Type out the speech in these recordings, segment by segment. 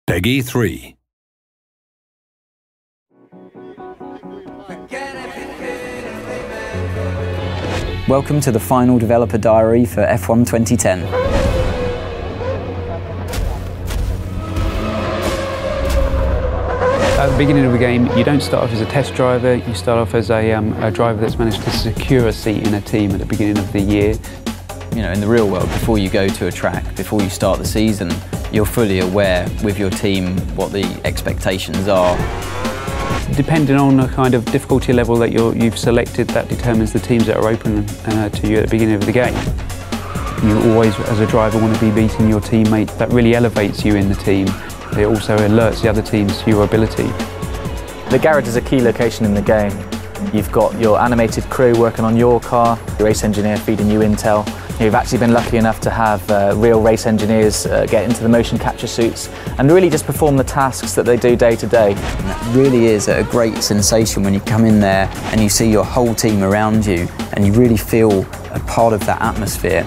Peggy 3. Welcome to the final developer diary for F1 2010. At the beginning of the game, you don't start off as a test driver, you start off as a driver that's managed to secure a seat in a team at the beginning of the year. You know, in the real world, before you go to a track, before you start the season, you're fully aware with your team what the expectations are. Depending on the kind of difficulty level that you've selected, that determines the teams that are open to you at the beginning of the game. You always, as a driver, want to be beating your teammate. That really elevates you in the team. It also alerts the other teams to your ability. The garage is a key location in the game. You've got your animated crew working on your car, your race engineer feeding you intel. You've actually been lucky enough to have real race engineers get into the motion capture suits and really just perform the tasks that they do day to day. And that really is a great sensation when you come in there and you see your whole team around you and you really feel a part of that atmosphere.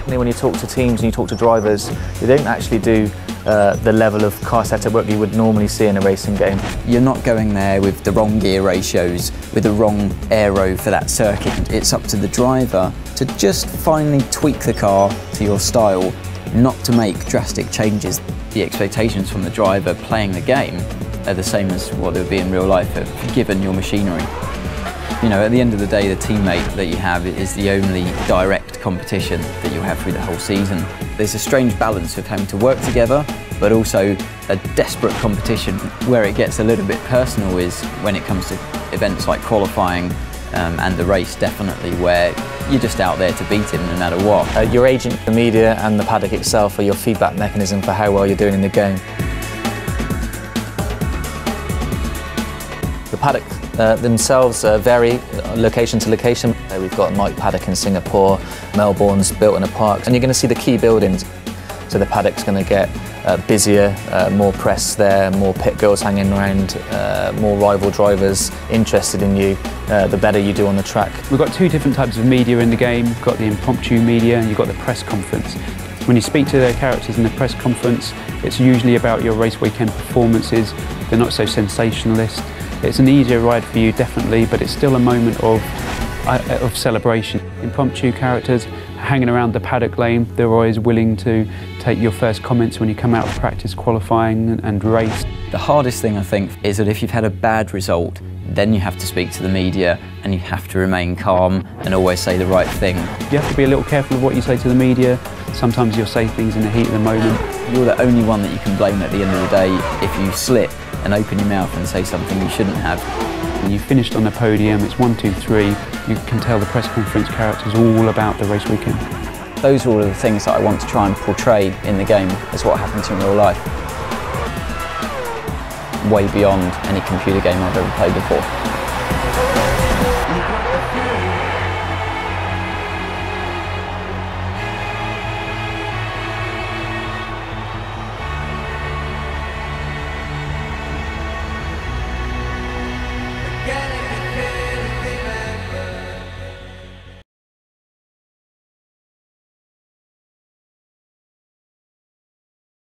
When you talk to teams and you talk to drivers, you don't actually do the level of car setup work you would normally see in a racing game. You're not going there with the wrong gear ratios, with the wrong aero for that circuit. It's up to the driver to just finally tweak the car to your style, not to make drastic changes. The expectations from the driver playing the game are the same as what they would be in real life, given your machinery. You know, at the end of the day, the teammate that you have is the only direct competition that you'll have through the whole season. There's a strange balance of having to work together, but also a desperate competition. Where it gets a little bit personal is when it comes to events like qualifying and the race, definitely, where you're just out there to beat him no matter what. Your agent, the media and the paddock itself are your feedback mechanism for how well you're doing in the game. The paddock themselves vary location to location. We've got Mike Paddock in Singapore, Melbourne's built in a park, and you're going to see the key buildings. So the paddock's going to get busier, more press there, more pit girls hanging around, more rival drivers interested in you, the better you do on the track. We've got two different types of media in the game. You've got the impromptu media and you've got the press conference. When you speak to their characters in the press conference, it's usually about your race weekend performances. They're not so sensationalist. It's an easier ride for you, definitely, but it's still a moment of celebration. Impromptu characters hanging around the paddock lane, they're always willing to take your first comments when you come out of practice, qualifying and race. The hardest thing, I think, is that if you've had a bad result, then you have to speak to the media and you have to remain calm and always say the right thing. You have to be a little careful of what you say to the media. Sometimes you'll say things in the heat of the moment. You're the only one that you can blame at the end of the day if you slip and open your mouth and say something you shouldn't have. When you finished on the podium, it's 1, 2, 3, you can tell the press conference characters all about the race weekend. Those are all of the things that I want to try and portray in the game as what happens in real life. Way beyond any computer game I've ever played before.